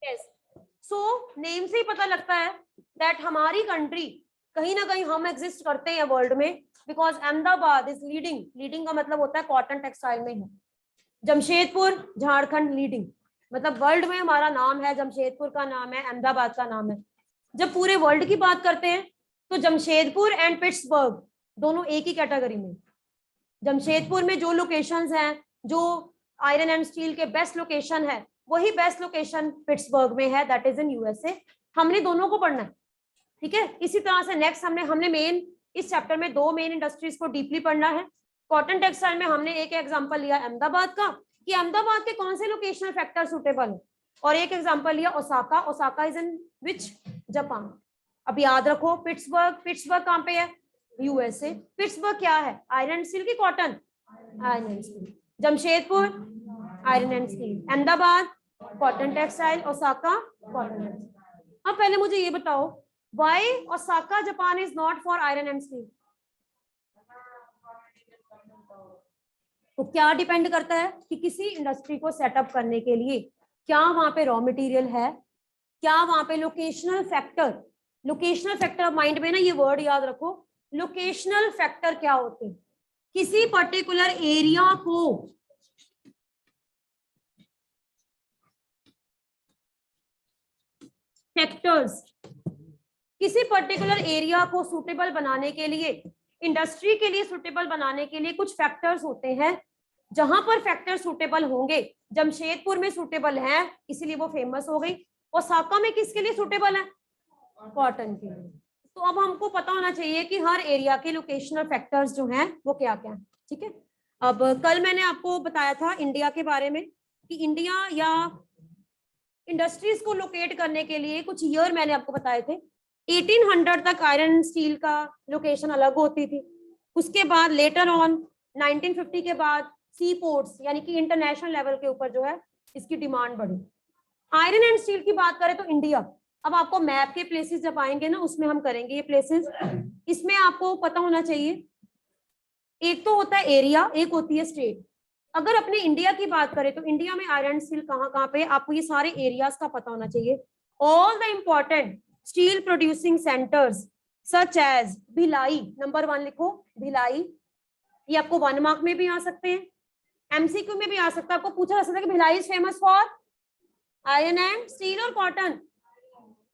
Yes, so name से ही पता लगता है दैट हमारी कंट्री कहीं ना कहीं हम एग्जिस्ट करते हैं वर्ल्ड में, because Ahmedabad is leading. Leading का मतलब होता है कॉटन टेक्सटाइल में है। जमशेदपुर झारखंड लीडिंग, मतलब वर्ल्ड में हमारा नाम है, जमशेदपुर का नाम है, अहमदाबाद का नाम है। जब पूरे वर्ल्ड की बात करते हैं तो जमशेदपुर एंड पिट्सबर्ग दोनों एक ही कैटेगरी में। जमशेदपुर में जो लोकेशंस हैं, जो आयरन एंड स्टील के बेस्ट लोकेशन है, वही बेस्ट लोकेशन पिट्सबर्ग में है, दैट इज इन यूएसए। हमने दोनों को पढ़ना है, ठीक है। इसी तरह से नेक्स्ट हमने मेन इस चैप्टर में दो मेन इंडस्ट्रीज को डीपली पढ़ना है। कॉटन टेक्सटाइल में हमने एक एग्जांपल लिया अहमदाबाद का, कि अहमदाबाद के कौन से लोकेशनल फैक्टर सुटेबल है, और एक एग्जांपल लिया Osaka. Osaka is in which? Japan. अब याद रखो पिट्सबर्ग, पिट्सबर्ग कहाँ पे है? यूएसए। पिट्सबर्ग क्या है? आयरन एंड स्टील की cotton, iron and steel. Jamshedpur iron and steel, Ahmedabad cotton textile, Osaka cotton textile. अब पहले मुझे ये बताओ, why Osaka Japan is not for iron and steel? तो क्या डिपेंड करता है कि किसी इंडस्ट्री को सेटअप करने के लिए क्या वहां पे रॉ मटेरियल है, क्या वहां पे locational factor. Locational factor mind में ना ये वर्ड याद रखो, लोकेशनल फैक्टर क्या होते हैं? किसी पर्टिकुलर एरिया को फैक्टर्स, किसी पर्टिकुलर एरिया को सुटेबल बनाने के लिए, इंडस्ट्री के लिए सुटेबल बनाने के लिए कुछ फैक्टर्स होते हैं। जहां पर फैक्टर सुटेबल होंगे, जमशेदपुर में सुटेबल है इसीलिए वो फेमस हो गई। ओसाका में किसके लिए सुटेबल है? कॉटन के लिए। तो अब हमको पता होना चाहिए कि हर एरिया के लोकेशनल फैक्टर्स जो हैं वो क्या क्या है, ठीक है। अब कल मैंने आपको बताया था इंडिया के बारे में कि इंडिया या इंडस्ट्रीज को लोकेट करने के लिए कुछ ईयर मैंने आपको बताए थे। 1800 तक आयरन स्टील का लोकेशन अलग होती थी। उसके बाद लेटर ऑन 1950 के बाद सी पोर्ट्स यानी कि इंटरनेशनल लेवल के ऊपर जो है इसकी डिमांड बढ़ी। आयरन एंड स्टील की बात करें तो इंडिया, अब आपको मैप के प्लेसेस जब आएंगे ना उसमें हम करेंगे ये प्लेसेस। इसमें आपको पता होना चाहिए, एक तो होता है एरिया, एक होती है स्टेट। अगर अपने इंडिया की बात करें तो इंडिया में आयरन स्टील कहाँ कहाँ पे, आपको ये सारे एरियाज का पता होना चाहिए। All the important steel producing centres such as Bhilai, number 1 लिखो भिलाई। ये आपको 1 मार्क में भी आ सकते हैं, एमसीक्यू में भी आ सकता है। आपको पूछा जा सकता है कि Bhilai is famous for iron and steel और cotton.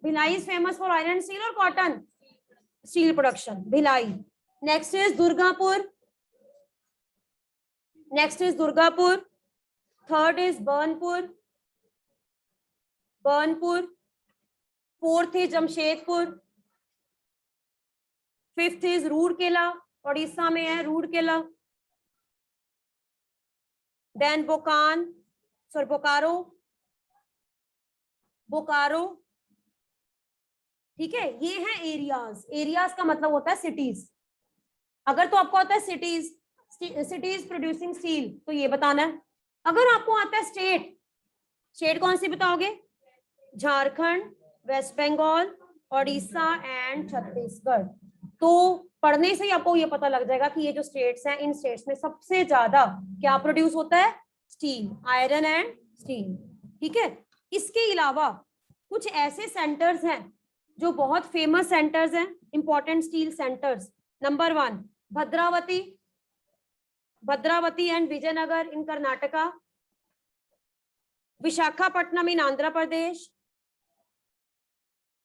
Bhilai is famous for iron steel और cotton steel production, Bhilai. Next is Durgapur, next is Durgapur. Third is Burnpur, Burnpur. Fourth is Jamshedpur. Fifth is Rourkela, Orissa में है रूरकेला। देन बोकान, सॉरी बोकारो, बोकारो, ठीक है। ये है एरियाज। एरियाज का मतलब होता है सिटीज। अगर तो आपको आता है सिटीज, सिटीज प्रोड्यूसिंग स्टील, तो ये बताना है। अगर आपको आता है स्टेट, स्टेट कौन सी बताओगे? झारखंड, वेस्ट बंगाल, उड़ीसा एंड छत्तीसगढ़। तो पढ़ने से ही आपको ये पता लग जाएगा कि ये जो स्टेट्स हैं, इन स्टेट्स में सबसे ज्यादा क्या प्रोड्यूस होता है? स्टील, आयरन एंड स्टील, ठीक है। इसके अलावा कुछ ऐसे सेंटर्स हैं जो बहुत फेमस सेंटर्स हैं, important steel centres. Number 1 Bhadravati, Bhadravati and Vijayanagar in Karnataka, Visakhapatnam in Andhra Pradesh,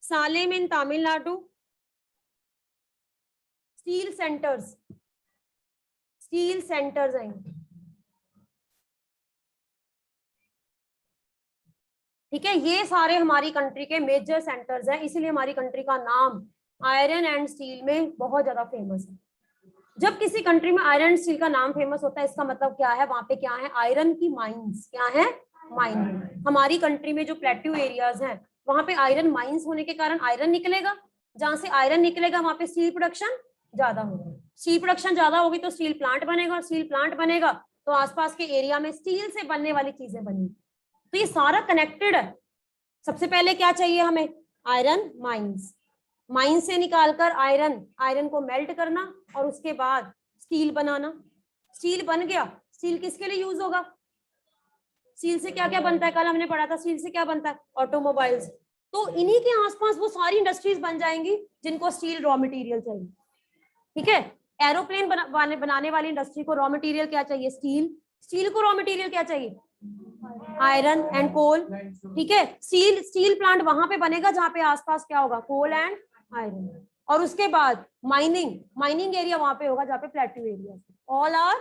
Salem in Tamil Nadu. Steel centres, steel centres आएंगे, ठीक है। ये सारे हमारी कंट्री के मेजर सेंटर्स हैं, इसीलिए हमारी कंट्री का नाम आयरन एंड स्टील में बहुत ज्यादा फेमस है। जब किसी कंट्री में आयरन स्टील का नाम फेमस होता है, इसका मतलब क्या है? वहां पे क्या है? आयरन की माइंस। क्या है? माइन। हमारी कंट्री में जो प्लेट्यू एरियाज हैं वहां पे आयरन माइंस होने के कारण आयरन निकलेगा। जहां से आयरन निकलेगा वहां पे स्टील प्रोडक्शन ज्यादा होगी। स्टील प्रोडक्शन ज्यादा होगी तो स्टील प्लांट बनेगा, स्टील प्लांट बनेगा तो आसपास के एरिया में स्टील से बनने वाली चीजें बनेंगी। तो ये सारा कनेक्टेड है। सबसे पहले क्या चाहिए हमें? Iron mines. माइन से निकालकर आयरन, आयरन को मेल्ट करना और उसके बाद स्टील बनाना। स्टील बन गया, स्टील किसके लिए यूज होगा? स्टील से क्या क्या बनता है, कल हमने पढ़ा था स्टील से क्या बनता है, ऑटोमोबाइल्स। तो इन्हीं के आसपास वो सारी इंडस्ट्रीज बन जाएंगी जिनको स्टील रॉ मटेरियल चाहिए। ठीक है, एरोप्लेन बनाने वाली इंडस्ट्री को रॉ मटेरियल क्या चाहिए, स्टील। स्टील को रॉ मटेरियल क्या चाहिए, आयरन एंड कोल। ठीक है, स्टील प्लांट वहां पे बनेगा जहां पे आसपास क्या होगा, कोल एंड आयरन। और उसके बाद माइनिंग एरिया वहां पे होगा जहाँ पे plateau area. All are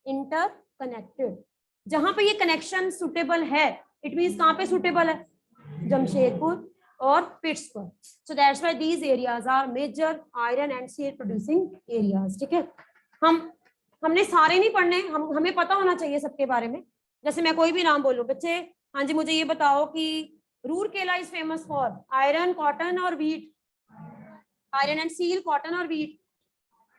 interconnected. जहां पे ये कनेक्शन सुटेबल है, इट मींस कहां पे सुटेबल है, जमशेदपुर और Pittsburgh. So that's why these areas are major iron and steel producing areas. ठीक है, हमने सारे नहीं पढ़ने, हमें पता होना चाहिए सबके बारे में। जैसे मैं कोई भी नाम बोलूं, बच्चे हाँ जी मुझे ये बताओ कि Rourkela is famous for iron, cotton और wheat. Iron and steel, cotton और व्हीट,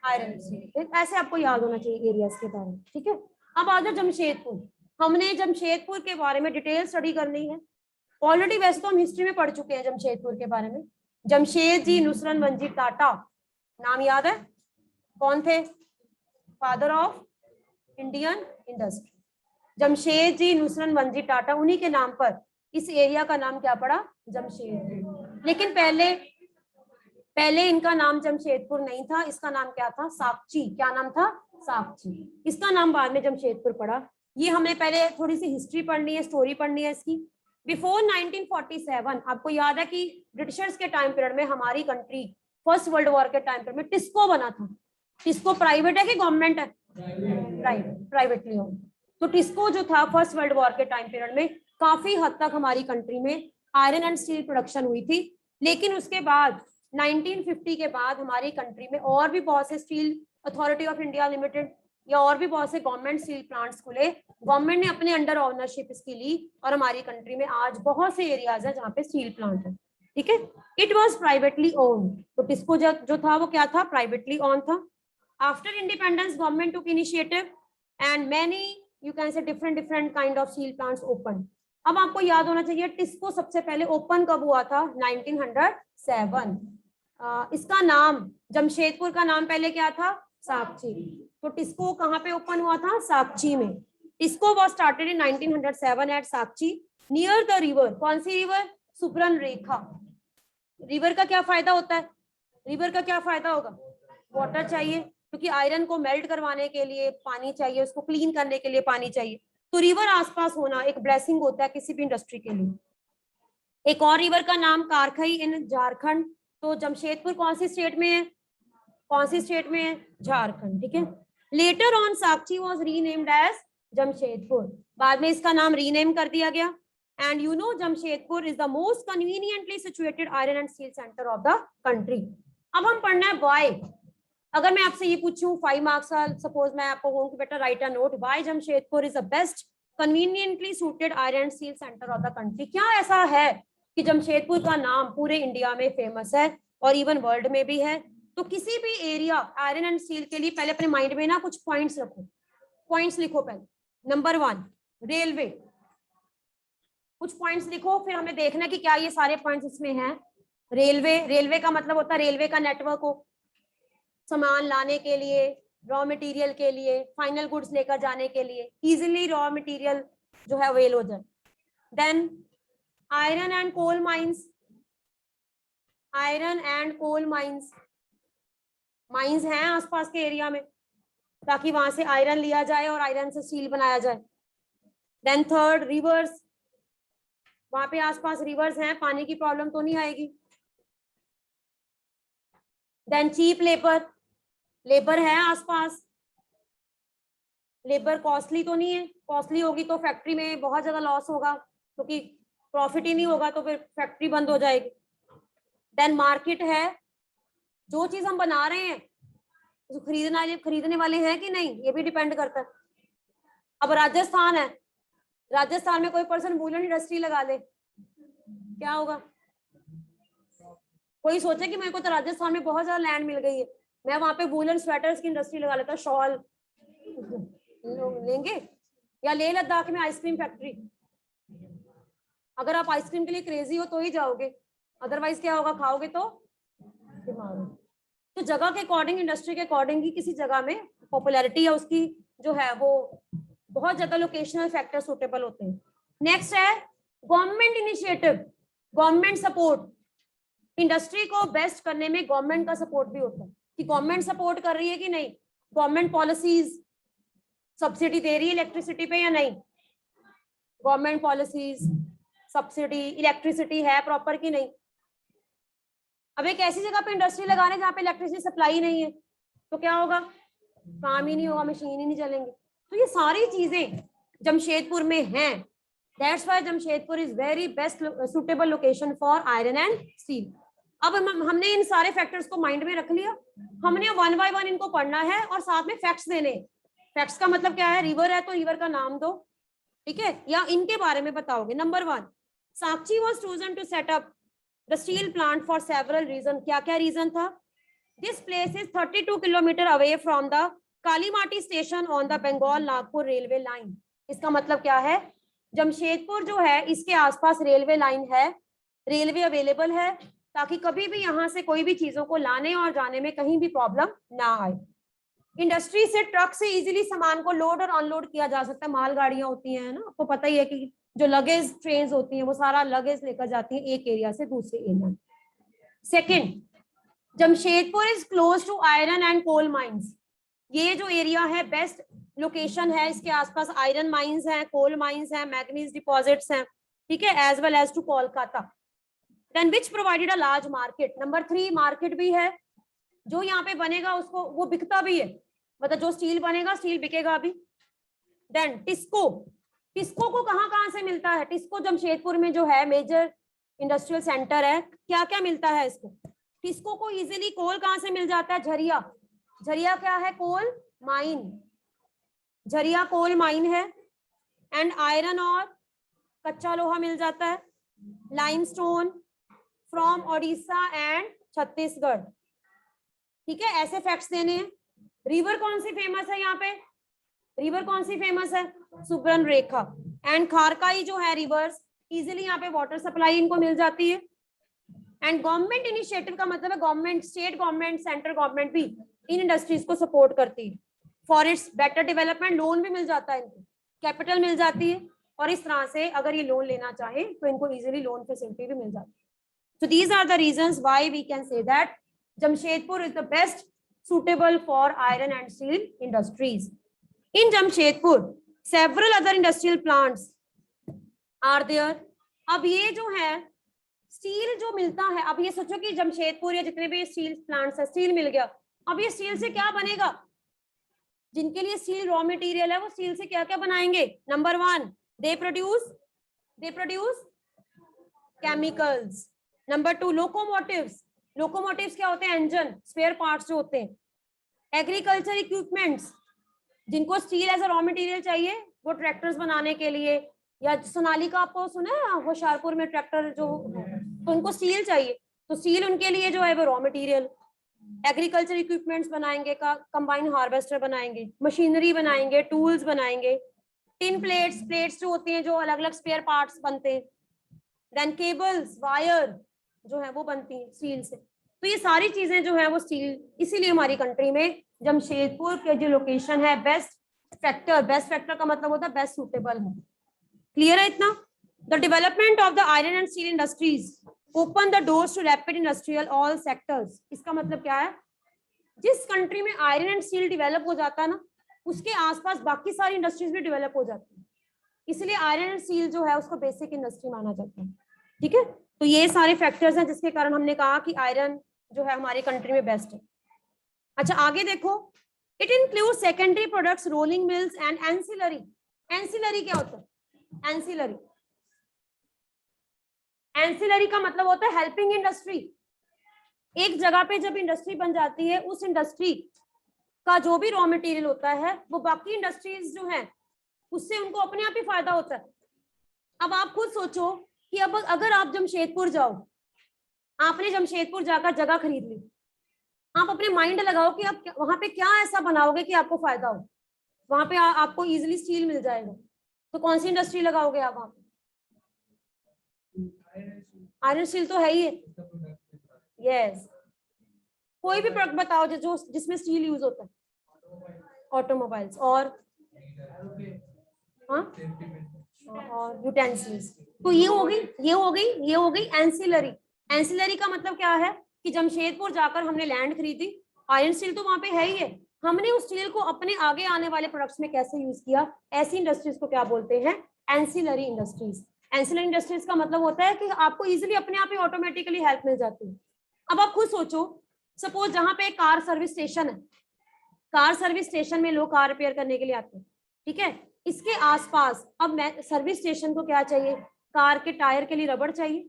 आयरन स्टील। ऐसे आपको याद होना चाहिए एरियाज के बारे में। ठीक है, अब आ जाओ जमशेदपुर। हमने जमशेदपुर के बारे में डिटेल स्टडी करनी है। ऑलरेडी वैसे तो हम हिस्ट्री में पढ़ चुके हैं जमशेदपुर के बारे में। जमशेदजी नुसरत मंजी टाटा, नाम याद है, कौन थे, father of Indian industry. Jamshedji Nusserwanji Tata, उन्हीं के नाम पर इस एरिया का नाम क्या पड़ा, जमशेदपुर। लेकिन पहले इनका नाम जमशेदपुर नहीं था, इसका नाम क्या था, साकची। क्या नाम था, साकची। इसका नाम बाद में जमशेदपुर पड़ा। ये हमने पहले थोड़ी सी हिस्ट्री पढ़नी है, स्टोरी पढ़नी है इसकी। बिफोर 1947 आपको याद है कि ब्रिटिशर्स के टाइम पीरियड में हमारी कंट्री फर्स्ट वर्ल्ड वॉर के टाइम पीरियड में टिस्को बना था। टिस्को प्राइवेट है कि गवर्नमेंट है, प्राइवेटली ओन्ड। तो टिस्को जो था फर्स्ट वर्ल्ड वॉर के टाइम पीरियड में काफी हद तक हमारी कंट्री में आयरन एंड स्टील प्रोडक्शन हुई थी। लेकिन उसके बाद 1950 के बाद हमारी कंट्री में और भी बहुत से steel authority of India limited या और भी बहुत से गवर्नमेंट स्टील प्लांट्स खुले। गवर्नमेंट ने अपने अंडर ऑनरशिप इसकी ली और हमारी कंट्री में आज बहुत से एरियाज है जहाँ पे स्टील प्लांट है। ठीक है, इट वॉज प्राइवेटली ओन्ड। तो टिस्को जो था वो क्या था, प्राइवेटली ओन्ड था। After independence government took initiative and many you can say different kind of steel plants open. अब आपको याद होना चाहिए टिस्को सबसे पहले ओपन कब हुआ था, 1907। इसका नाम, जमशेदपुर का नाम पहले क्या था, साकची। तो टिस्को कहाँ पे ओपन हुआ था, साकची में। TISCO was started in 1907 at Sakchi near the river. कौन सी रिवर, सुब्रन रेखा। रिवर का क्या फायदा होता है, रिवर का क्या फायदा होगा, वाटर चाहिए, क्योंकि आयरन को मेल्ट करवाने के लिए पानी चाहिए, उसको क्लीन करने के लिए पानी चाहिए। तो रिवर आसपास होना एक ब्लेसिंग होता है किसी भी इंडस्ट्री के लिए। एक और रिवर का नाम कारखई इन झारखंड। तो जमशेदपुर कौन सी स्टेट में है, कौन सी स्टेट में है, झारखंड। ठीक है, later on Sakchi was renamed as Jamshedpur. बाद में इसका नाम रीनेम कर दिया गया। And you know Jamshedpur is the most conveniently situated iron and steel centre of the country. अब हम पढ़ना है व्हाई। अगर मैं आपसे ये पूछूं 5 मार्क्स का, सपोज मैं आपको कहूं कि बेटा right a note, why Jamshedpur is the best conveniently suited iron and steel centre of the country. क्या ऐसा है कि जमशेदपुर का नाम पूरे इंडिया में फेमस है और इवन वर्ल्ड में भी है। तो किसी भी एरिया आयरन एंड स्टील के लिए पहले अपने माइंड में ना कुछ पॉइंट्स रखो, पॉइंट्स लिखो पहले। नंबर 1 रेलवे, कुछ पॉइंट्स लिखो, फिर हमें देखना है कि क्या ये सारे पॉइंट्स इसमें हैं। रेलवे का मतलब होता है रेलवे का नेटवर्क हो, सामान लाने के लिए, रॉ मटेरियल के लिए, फाइनल गुड्स लेकर जाने के लिए, इजीली रॉ मटेरियल जो है अवेल हो जाए। Then iron and coal mines, iron and coal mines, mines हैं आसपास के एरिया में ताकि वहां से आयरन लिया जाए और आयरन से स्टील बनाया जाए। देन थर्ड रिवर्स, वहां पे आसपास रिवर्स हैं, पानी की प्रॉब्लम तो नहीं आएगी। देन चीप लेबर, लेबर है आसपास, लेबर कॉस्टली तो नहीं है, कॉस्टली होगी तो फैक्ट्री में बहुत ज्यादा लॉस होगा, क्योंकि प्रॉफिट ही नहीं होगा तो फिर फैक्ट्री बंद हो जाएगी। देन मार्केट है, जो चीज हम बना रहे हैं तो खरीदने वाले हैं कि नहीं, ये भी डिपेंड करता है। अब राजस्थान है, राजस्थान में कोई पर्सन वूलन इंडस्ट्री लगा ले, क्या होगा, कोई सोचे कि मेरे को तो राजस्थान में बहुत ज्यादा लैंड मिल गई है, मैं वहां पे वूलन स्वेटर्स की इंडस्ट्री लगा लेता, शॉल लेंगे। या लेह लद्दाख में आइसक्रीम फैक्ट्री, अगर आप आइसक्रीम के लिए क्रेजी हो तो ही जाओगे, अदरवाइज क्या होगा, खाओगे तो बीमार हो। तो जगह के अकॉर्डिंग, इंडस्ट्री के अकॉर्डिंग ही किसी जगह में पॉपुलैरिटी या उसकी जो है वो बहुत ज्यादा लोकेशनल फैक्टर सुटेबल होते हैं। नेक्स्ट है government initiative, government support. Industry को बेस्ट करने में गवर्नमेंट का सपोर्ट भी होता है कि गवर्नमेंट सपोर्ट कर रही है कि नहीं, गवर्नमेंट पॉलिसीज सब्सिडी दे रही है इलेक्ट्रिसिटी पे या नहीं, गवर्नमेंट पॉलिसीज सब्सिडी इलेक्ट्रिसिटी है प्रॉपर कि नहीं। अब एक ऐसी जगह पे इंडस्ट्री लगा रहे हैं जहाँ पे इलेक्ट्रिसिटी सप्लाई नहीं है तो क्या होगा, काम ही नहीं होगा, मशीन ही नहीं चलेंगे। तो ये सारी चीजें जमशेदपुर में हैं। That's why Jamshedpur is very best suitable location for iron and steel. अब हमने इन सारे फैक्टर्स को माइंड में रख लिया, हमने वन बाय वन इनको पढ़ना है और साथ में फैक्ट्स देने। फैक्ट्स का मतलब क्या है, रिवर है तो रिवर का नाम दो, ठीक है, या इनके बारे में बताओगे। Number 1, Sakchi was chosen to set up the steel plant for several reason. क्या क्या रीजन था? This place is 32 kilometre away from the Kalimati station on the Bengal Nagpur railway line. इसका मतलब क्या है, जमशेदपुर जो है इसके आसपास रेलवे लाइन है, रेलवे अवेलेबल है, ताकि कभी भी यहाँ से कोई भी चीजों को लाने और जाने में कहीं भी प्रॉब्लम ना आए। इंडस्ट्री से ट्रक से इजीली सामान को लोड और अनलोड किया जा सकता है। मालगाड़ियां होती हैं ना, आपको पता ही है कि जो लगेज ट्रेन होती हैं वो सारा लगेज लेकर जाती हैं एक एरिया से दूसरे area. Second, Jamshedpur is close to iron and coal mines. ये जो एरिया है बेस्ट लोकेशन है, इसके आसपास आयरन माइंस हैं, कोल माइंस हैं, मैग्नीज डिपॉजिट्स हैं, ठीक है, as well as to Kolkata. Then which provided a large market. Number 3, market भी है, जो यहाँ पे बनेगा उसको वो बिकता भी है, मतलब जो स्टील बनेगा स्टील बिकेगा भी। देन टिस्को, टिस्को को कहाँ से मिलता है? टिस्को जमशेदपुर में जो है मेजर इंडस्ट्रियल सेंटर है, क्या क्या मिलता है इसको? टिस्को को इजीली कोल कहाँ से मिल जाता है? झरिया। झरिया क्या है? Coal mine, Jharia coal mine है। एंड आयरन और कच्चा लोहा मिल जाता है, limestone from Odisha and Chhattisgarh, ठीक है, ऐसे फैक्ट्स देने हैं। रिवर कौन सी फेमस है यहाँ पे? रिवर कौन सी फेमस है? सुब्रन रेखा एंड खारकाई जो है रिवर्स, इजीली यहाँ पे वाटर सप्लाई इनको मिल जाती है। एंड गवर्नमेंट इनिशिएटिव का मतलब है government, state government, central government भी इन इंडस्ट्रीज को सपोर्ट करती है for its better development. Loan भी मिल जाता है इनको, कैपिटल मिल जाती है, और इस तरह से अगर ये लोन लेना चाहे तो इनको इजीली लोन फैसिलिटी भी मिल जाती है। So these are the reasons why we can say that Jamshedpur is the best suitable for iron and steel industries. In Jamshedpur, several other industrial plants are there. अब ये जो है steel जो मिलता है, अब ये सोचो कि जमशेदपुर या जितने भी स्टील प्लांट्स है, स्टील मिल गया, अब ये स्टील से क्या बनेगा? जिनके लिए स्टील रॉ मटेरियल है वो स्टील से क्या क्या बनाएंगे? Number 1, they produce chemicals. Number 2, locomotives. Locomotives क्या होते हैं? इंजन, स्पेयर पार्ट्स जो होते हैं। एग्रीकल्चर इक्विपमेंट्स, जिनको steel as a raw material चाहिए, वो ट्रैक्टर्स बनाने के लिए, या सोनालिका आपको सुना है होशियारपुर में ट्रैक्टर जो, तो उनको स्टील चाहिए, तो स्टील उनके लिए जो है वो रॉ मटेरियल। एग्रीकल्चर इक्विपमेंट्स बनाएंगे, का कंबाइन हार्वेस्टर बनाएंगे, मशीनरी बनाएंगे, टूल्स बनाएंगे। टिन प्लेट्स, प्लेट्स जो होती हैं जो अलग अलग स्पेयर पार्ट्स बनते हैं। देन केबल्स, वायर जो है वो बनती है स्टील से। तो ये सारी चीजें जो है वो स्टील, इसीलिए हमारी कंट्री में जमशेदपुर के जो लोकेशन है बेस्ट फैक्टर, बेस्ट फैक्टर का मतलब होता है बेस्ट सूटेबल है। क्लियर है इतना? The development of the iron and steel industries open the doors to rapid industrial all sectors. इसका मतलब क्या है, जिस कंट्री में आयरन एंड स्टील डेवलप हो जाता है ना, उसके आसपास बाकी सारी इंडस्ट्रीज भी डेवलप हो जाती है, इसलिए आयरन एंड स्टील जो है उसको बेसिक इंडस्ट्री माना जाता है, ठीक है। तो ये सारे फैक्टर्स हैं जिसके कारण हमने कहा कि आयरन जो है हमारी कंट्री में बेस्ट है। अच्छा आगे देखो, it include secondary products, rolling mills and ancillary. Ancillary क्या होता है? एंसिलरी, एंसिलरी का मतलब होता है हेल्पिंग इंडस्ट्री। एक जगह पे जब इंडस्ट्री बन जाती है, उस इंडस्ट्री का जो भी रॉ मटेरियल होता है वो बाकी इंडस्ट्रीज जो है उससे उनको अपने आप ही फायदा होता है। अब आप खुद सोचो कि अब अगर आप जमशेदपुर जाओ, आपने जमशेदपुर जाकर जगह खरीद ली, आप अपने माइंड लगाओ कि आप वहां पे क्या ऐसा बनाओगे कि आपको फायदा हो। वहां पे आपको इजीली स्टील मिल जाएगा, तो कौन सी इंडस्ट्री लगाओगे आप वहां पे? आयरन स्टील तो है ही। यस, कोई भी प्रोडक्ट बताओ जो जिसमें स्टील यूज होता है। ऑटोमोबाइल्स और हाँ और यूटेंसिल्स। तो ये हो गई, ये हो गई, ये हो गई एंसिलरी। एंसिलरी का मतलब क्या है कि जमशेदपुर जाकर हमने लैंड खरीदी, आयरन स्टील तो वहां पे है ही है, हमने उस स्टील को अपने आगे आने वाले प्रोडक्ट्स में कैसे यूज किया, ऐसी इंडस्ट्रीज को क्या बोलते हैं, एंसिलरी इंडस्ट्रीज। एंसिलरी इंडस्ट्रीज का मतलब होता है कि आपको इजीली अपने आप ही ऑटोमेटिकली हेल्प मिल जाती है। अब आप खुद सोचो, सपोज जहां पे कार सर्विस स्टेशन है, कार सर्विस स्टेशन में लोग कार रिपेयर करने के लिए आते हैं, ठीक है, इसके आसपास अब मैं सर्विस स्टेशन को क्या चाहिए, कार के टायर के लिए रबड़ चाहिए,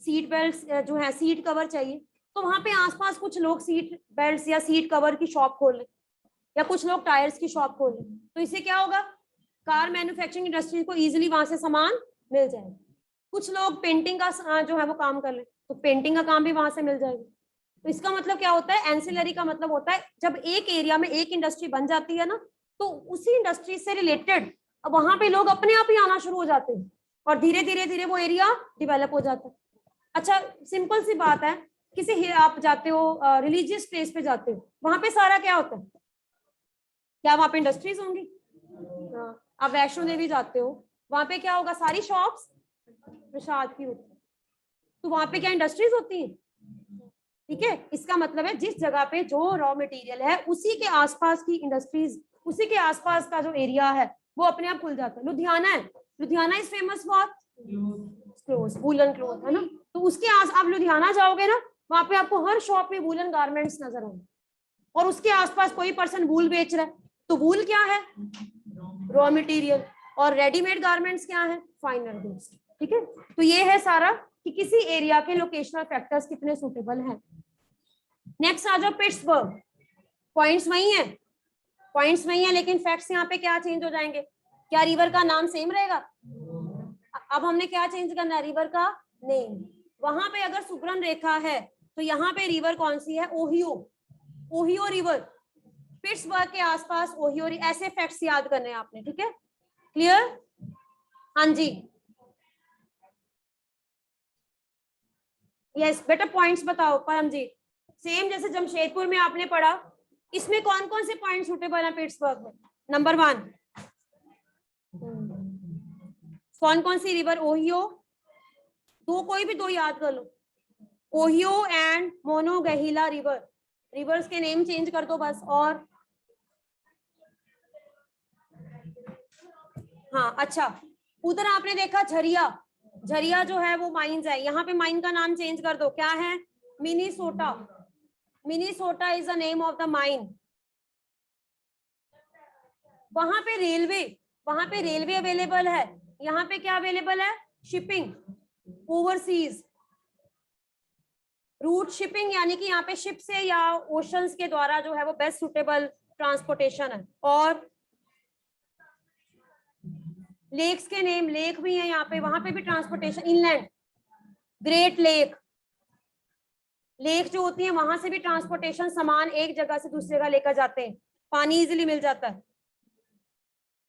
सीट बेल्ट जो है सीट कवर चाहिए, तो वहां पे आसपास कुछ लोग सीट बेल्ट या सीट कवर की शॉप खोल लें, या कुछ लोग टायर्स की शॉप खोल लें, तो इससे क्या होगा, कार मैन्युफैक्चरिंग इंडस्ट्री को इजीली वहां से सामान मिल जाएगा। कुछ लोग पेंटिंग का जो है वो काम कर ले, तो पेंटिंग का काम भी वहां से मिल जाएगा। तो इसका मतलब क्या होता है, एंसिलरी का मतलब होता है जब एक एरिया में एक इंडस्ट्री बन जाती है ना, तो उसी इंडस्ट्री से रिलेटेड अब वहां पे लोग अपने आप ही आना शुरू हो जाते हैं और धीरे धीरे धीरे वो एरिया डेवलप हो जाता है। अच्छा सिंपल सी बात है, किसी आप जाते हो रिलीजियस प्लेस पे जाते हो, वहां पे सारा क्या होता है, क्या वहां पे इंडस्ट्रीज होंगी, आप वैष्णो देवी जाते हो, वहां पे क्या होगा, सारी शॉप्स प्रसाद की होती है, तो वहां पे क्या इंडस्ट्रीज होती हैं, ठीक है। इसका मतलब है जिस जगह पे जो रॉ मटेरियल है उसी के आसपास की इंडस्ट्रीज, उसी के आसपास का जो एरिया है वो अपने आप खुल जाता है। लुधियाना है, Ludhiana is famous for cloth, woollen cloth, है ना, तो उसके आप लुधियाना जाओगे ना, वहां पे आपको हर शॉप में वूलन गारमेंट्स नजर आएंगे, और उसके आसपास कोई पर्सन वूल बेच रहा है, तो वूल क्या है, रॉ मटेरियल, और रेडीमेड गारमेंट्स क्या है, फाइनल गुड्स, ठीक है। तो ये है सारा कि किसी एरिया के लोकेशनल फैक्टर्स कितने सुटेबल हैं। नेक्स्ट आ जाओ पिट्सबर्ग, पॉइंट्स वही है, पॉइंट्स वही है, लेकिन फैक्ट्स यहाँ पे क्या चेंज हो जाएंगे, क्या रिवर का नाम सेम रहेगा, अब हमने क्या चेंज करना है, रिवर का नेम। वहां पे अगर सुब्रन रेखा है तो यहाँ पे रिवर कौन सी है, ओहियो, ओहियो रिवर, पिट्सबर्ग के आसपास ओहियो, ऐसे फैक्ट्स याद करने हैं आपने, ठीक है, क्लियर। हाँ जी यस बेटा, पॉइंट्स बताओ परम जी। सेम जैसे जमशेदपुर में आपने पढ़ा, इसमें कौन कौन से पॉइंट सुटेबल है पिट्सबर्ग में, नंबर 1 कौन कौन सी रिवर, ओहियो, दो कोई भी दो याद कर लो, ओहियो एंड मोनोगेहिला रिवर, रिवर्स के नेम चेंज कर दो बस। और हाँ अच्छा, उधर आपने देखा झरिया, झरिया जो है वो माइंस है, यहाँ पे माइन का नाम चेंज कर दो, क्या है, Minnesota, Minnesota is the name of the mine. वहां पे रेलवे, वहां पे रेलवे अवेलेबल है, यहाँ पे क्या अवेलेबल है, शिपिंग, ओवरसीज रूट शिपिंग, यानी कि यहाँ पे शिप से या ओशंस के द्वारा जो है वो बेस्ट सुटेबल ट्रांसपोर्टेशन है। और लेक्स के नेम, लेक भी है यहाँ पे, वहां पे भी transportation, inland, great lake, lake जो होती है वहां से भी ट्रांसपोर्टेशन, सामान एक जगह से दूसरी जगह लेकर जाते हैं, पानी इजीली मिल जाता है,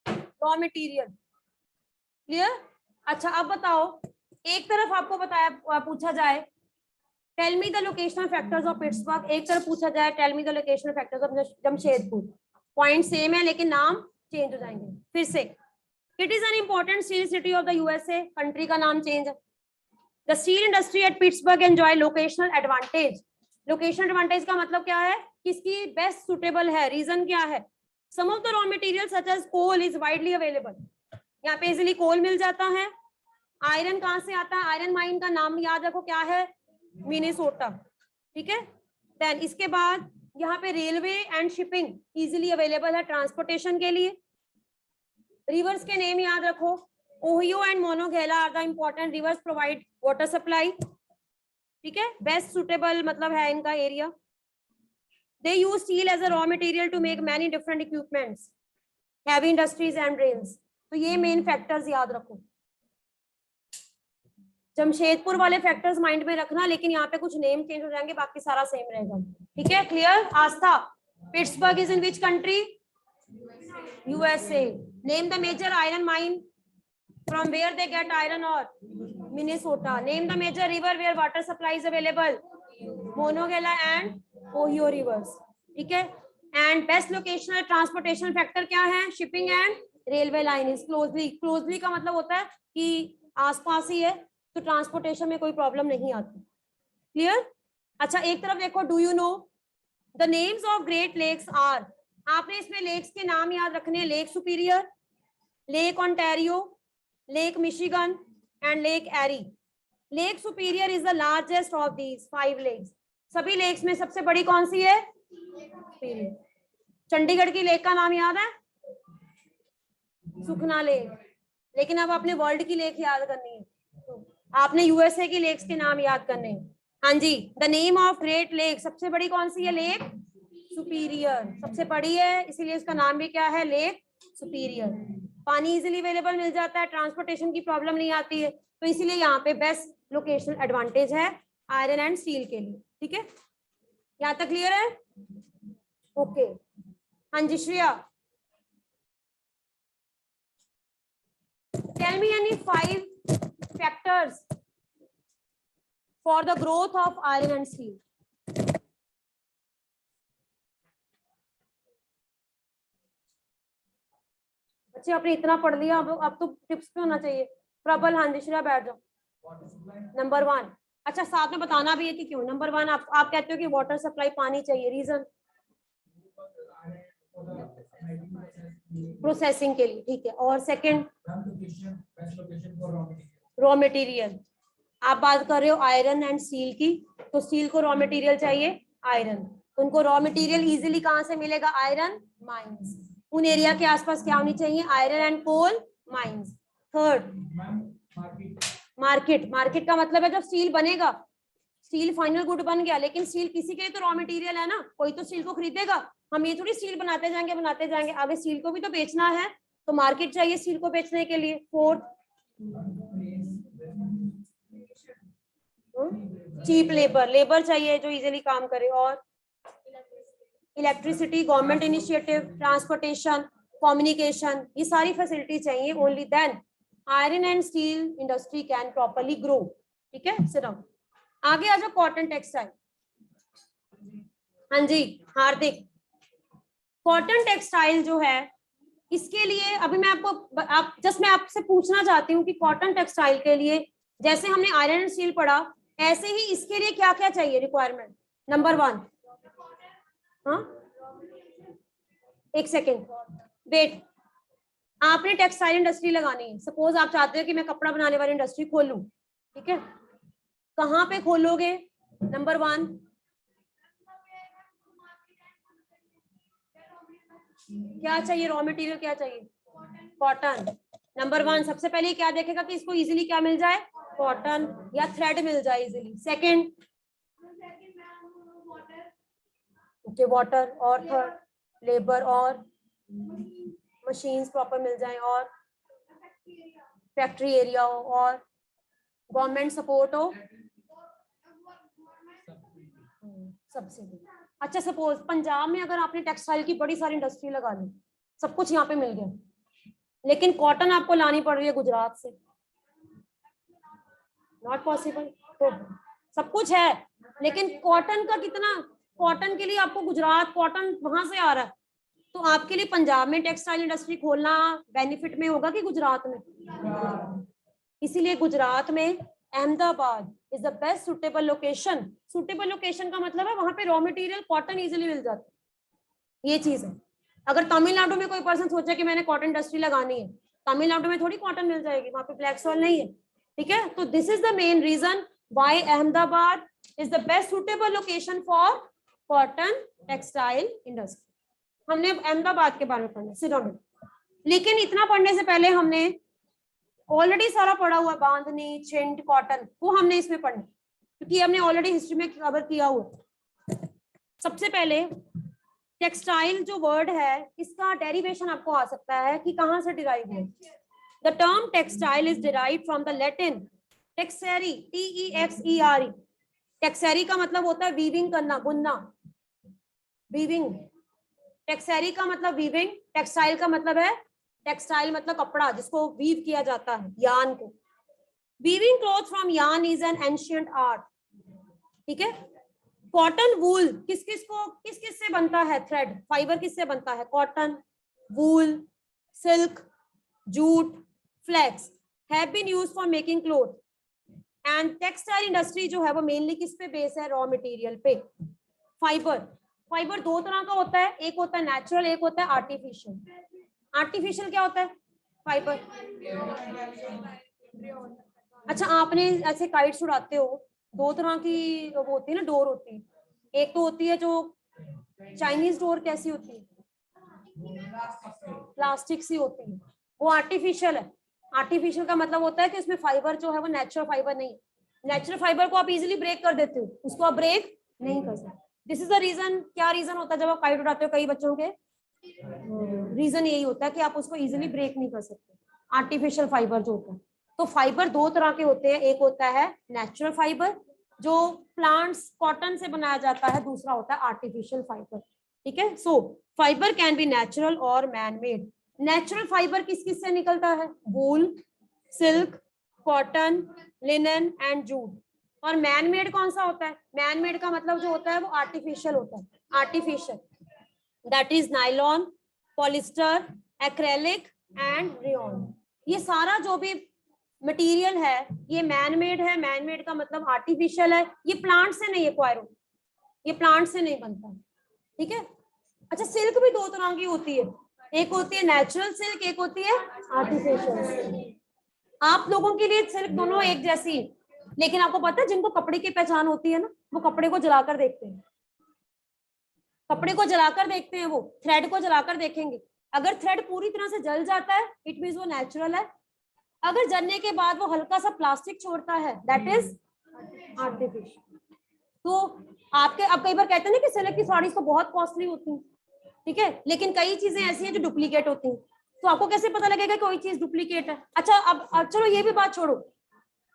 रॉ मटेरियल, क्लियर। अच्छा अब बताओ, एक तरफ आपको बताया पूछा जाए tell me the locational factors of Pittsburgh, एक तरफ पूछा जाए tell me the locational factors of Jamshedpur, point same है लेकिन नाम चेंज हो जाएंगे। फिर से, it is an important steel city of the USA, country का नाम चेंज है। The steel industry at Pittsburgh enjoy locational advantage, locational advantage का मतलब क्या है, किसकी बेस्ट सुटेबल है, रीजन क्या है, some of the raw material such as coal is widely available, यहाँ पे इजिली कोल मिल जाता है। आयरन कहाँ से आता है, आयरन माइन का नाम याद रखो क्या है, मिनेसोटा, ठीक है। देन इसके बाद यहाँ पे railway and shipping easily available है ट्रांसपोर्टेशन के लिए। रिवर्स के नेम याद रखो, Ohio and Monongahela are the important rivers, provide water supply, ठीक है, बेस्ट सुटेबल मतलब है इनका area. They use steel as a raw material to make many different equipments, heavy industries and rails, तो ये मेन फैक्टर्स याद रखो। जमशेदपुर वाले फैक्टर्स माइंड में रखना, लेकिन यहाँ पे कुछ नेम चेंज हो जाएंगे, बाकी सारा सेम रहेगा, ठीक है, clear. Astha, Pittsburgh is in which country, USA. Name the major iron mine from where they get iron ore, Minnesota. Name the major river where water supply is available, Monongahela and Ohio rivers, ठीक है। And best locational transportation factor क्या है, shipping and railway line is closely, closely का मतलब होता है कि आसपास ही है, तो ट्रांसपोर्टेशन में कोई प्रॉब्लम नहीं आती। क्लियर? अच्छा एक तरफ देखो, do you know the names of Great Lakes are, आपने इसमें लेक्स के नाम याद रखने हैं, Lake Superior, Lake Ontario, Lake Michigan and Lake Erie. Lake Superior is the largest of these 5 lakes. सभी लेक्स में सबसे बड़ी कौन सी है? चंडीगढ़ की लेक का नाम याद है? सुखना लेक। लेकिन अब आपने वर्ल्ड की लेक याद करनी है, आपने यूएसए की लेक्स के नाम याद करने हैं। हाँ जी, the name of great lake, सबसे बड़ी कौन सी है? लेक सुपीरियर, सबसे बड़ी है इसीलिए इसका नाम भी क्या है? Lake superior. पानी इजीली अवेलेबल मिल जाता है, ट्रांसपोर्टेशन की प्रॉब्लम नहीं आती है, तो इसीलिए यहाँ पे बेस्ट लोकेशनल एडवांटेज है आयरन एंड स्टील के लिए। ठीक है, यहाँ तक क्लियर है? ओके, हाँ जी Shreya, tell me any 5 factors for the growth of iron and steel. बच्चे आपने इतना पढ़ लिया, अब तो टिप्स पे होना चाहिए। प्रबल, हाँ जी श्रेया बैठ जाओ। नंबर 1, अच्छा साथ में बताना भी है कि क्यों। नंबर 1 आप कहते हो कि वाटर सप्लाई, पानी चाहिए, रीजन प्रोसेसिंग के लिए, ठीक है। और सेकंड रॉ मटेरियल, आप बात कर रहे हो आयरन एंड स्टील की, तो स्टील को रॉ मटेरियल चाहिए आयरन, उनको रॉ मटेरियल इजीली कहां से मिलेगा? Iron mines. उन एरिया के आसपास क्या होनी चाहिए? Iron and coal mines. Third market, market का मतलब है जब स्टील बनेगा, स्टील फाइनल गुड बन गया, लेकिन स्टील किसी के लिए तो रॉ मटेरियल है ना, कोई तो स्टील को खरीदेगा। हम ये थोड़ी स्टील बनाते जाएंगे, आगे स्टील को भी तो बेचना है, तो मार्केट चाहिए स्टील को बेचने के लिए। फोर्थ चीप लेबर, लेबर चाहिए जो इजीली काम करे। और electricity, government initiative, transportation, communication, ये सारी फैसिलिटी चाहिए। Only then iron and steel industry can properly grow. ठीक है, सिट डाउन। आगे आ जाओ, कॉटन टेक्सटाइल। हाँ जी हार्दिक, कॉटन टेक्सटाइल जो है, इसके लिए अभी मैं मैं आपसे पूछना चाहती हूँ कि कॉटन टेक्सटाइल के लिए जैसे हमने आयरन एंड स्टील पढ़ा, ऐसे ही इसके लिए क्या क्या चाहिए रिक्वायरमेंट? नंबर 1, हाँ एक सेकेंड वेट, आपने टेक्सटाइल इंडस्ट्री लगानी है। सपोज आप चाहते हो कि मैं कपड़ा बनाने वाली इंडस्ट्री खोलूं, ठीक है, कहाँ पे खोलोगे? नंबर 1, क्या चाहिए? रॉ मटेरियल क्या चाहिए? कॉटन। नंबर 1 सबसे पहले क्या देखेगा कि इसको इजीली क्या मिल जाए? कॉटन या थ्रेड मिल जाए इजीली। सेकंड ओके वाटर, और थर्ड लेबर और मशीन्स प्रॉपर मिल जाए, और फैक्ट्री एरिया हो, और गवर्नमेंट सपोर्ट हो, सब्सिडी। अच्छा सपोज पंजाब में अगर आपने टेक्सटाइल की बड़ी सारी इंडस्ट्री लगा ली, सब कुछ यहाँ पे मिल गया, लेकिन कॉटन आपको लानी पड़ रही है गुजरात से, नॉट पॉसिबल। तो सब कुछ है, लेकिन कॉटन का कितना? कॉटन के लिए आपको गुजरात, कॉटन वहां से आ रहा है, तो आपके लिए पंजाब में टेक्सटाइल इंडस्ट्री खोलना बेनिफिट में होगा कि गुजरात में? इसीलिए गुजरात में Ahmedabad is the best suitable location. Suitable location का मतलब है वहां पे रॉ मटेरियल कॉटन इजीली मिल जाता है, ये चीज है। अगर तमिलनाडु में कोई पर्सन सोचे कि मैंने कॉटन इंडस्ट्री लगानी है, तमिलनाडु में थोड़ी कॉटन मिल जाएगी, वहां पे ब्लैक सॉइल नहीं है। ठीक है, तो this is the main reason why Ahmedabad is the best suitable location for cotton textile industry. हमने अहमदाबाद के बारे में पढ़ना सिरोन, लेकिन इतना पढ़ने से पहले हमने ऑलरेडी सारा पढ़ा हुआ, बांधनी, छिंट, कॉटन, वो हमने इसमें पढ़ना, क्योंकि हमने ऑलरेडी हिस्ट्री में कवर किया हुआ। सबसे पहले टेक्सटाइल जो वर्ड है, इसका डेरिवेशन आपको आ सकता है कि कहां से डिराइव है। The term textile is derive from the Latin texere, TEXERE। Texere का मतलब होता है वीविंग करना, बुनना, वीविंग। टेक्सेरी का मतलब वीविंग, टेक्सटाइल का मतलब है, टेक्सटाइल मतलब कपड़ा जिसको वीव किया जाता है, यान को। वीविंग क्लॉथ फ्रॉम यान इज एन एंशिएंट आर्ट। ठीक है, कॉटन वूल किस किस से बनता है? थ्रेड, फाइबर किससे बनता है? Cotton, wool, silk, jute, flax have been used for making cloth. And textile industry जो है वो मेनली किस पे बेस है? रॉ मटेरियल पे। फाइबर, फाइबर दो तरह का होता है, एक होता है नेचुरल, एक होता है आर्टिफिशियल। आर्टिफिशियल क्या होता है? फाइबर। अच्छा, आपने ऐसे काइट्स उड़ाते हो, दो तरह की वो होती है ना, डोर होती है। एक तो होती है जो चाइनीज डोर, कैसी होती है? प्लास्टिक सी होती है, वो आर्टिफिशियल है। आर्टिफिशियल का मतलब होता है कि उसमें फाइबर जो है वो नेचुरल फाइबर नहीं। नेचुरल फाइबर को आप इजीली ब्रेक कर देते हो, उसको आप ब्रेक नहीं कर सकते। This is the reason. क्या रीजन होता है जब आप काइट उड़ाते हो? कई बच्चों के रीजन यही होता है कि आप उसको इजीली ब्रेक नहीं कर सकते, आर्टिफिशियल फाइबर जो होता है। तो फाइबर दो तरह के होते हैं, एक होता है नेचुरल फाइबर जो प्लांट्स कॉटन से बनाया जाता है, दूसरा होता है आर्टिफिशियल फाइबर। ठीक है। So fibre can be natural और मैन मेड। नेचुरल फाइबर किस किस से निकलता है? Wool, silk, cotton, linen and jute. और मैन मेड कौन सा होता है? मैन मेड का मतलब जो होता है वो आर्टिफिशियल होता है। Artificial that is nylon, polyester, acrylic and rayon. ये सारा जो भी मटेरियल है ये मैन मेड है। मैन मेड का मतलब आर्टिफिशियल है, ये प्लांट से नहीं एक्वायर होता, ये प्लांट से नहीं बनता। ठीक है। अच्छा, सिल्क भी दो तरह की होती है, एक होती है नेचुरल सिल्क, एक होती है आर्टिफिशियल सिल्क। आप लोगों के लिए सिल्क दोनों एक जैसी, लेकिन आपको पता है जिनको कपड़े की पहचान होती है ना, वो कपड़े को जलाकर देखते हैं। कपड़े को जलाकर देखते हैं, वो थ्रेड को जलाकर देखेंगे। अगर थ्रेड पूरी तरह से जल जाता है इट मींस वो नेचुरल है। अगर जलने के बाद वो हल्का सा प्लास्टिक छोड़ता है दैट इज आर्टिफिशियल। तो आपके अब कई बार कहते हैं ना कि सिल्क की साड़ी तो बहुत कॉस्टली होती है, ठीक है, लेकिन कई चीजें ऐसी हैं जो डुप्लीकेट होती हैं। तो आपको कैसे पता लगेगा कोई चीज डुप्लीकेट है? अच्छा, अब चलो ये भी बात छोड़ो,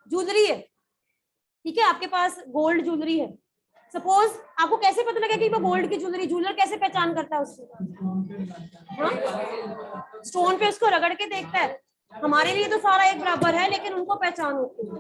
ज्वेलरी है, ठीक है, आपके पास गोल्ड ज्वेलरी है, सपोज आपको कैसे पता लगेगा कि वो गोल्ड की ज्वेलरी? ज्वेलर कैसे पहचान करता है उसको? स्टोन पे उसको रगड़ के देखता है। हमारे लिए तो सारा एक बराबर है, लेकिन उनको पहचान होती है।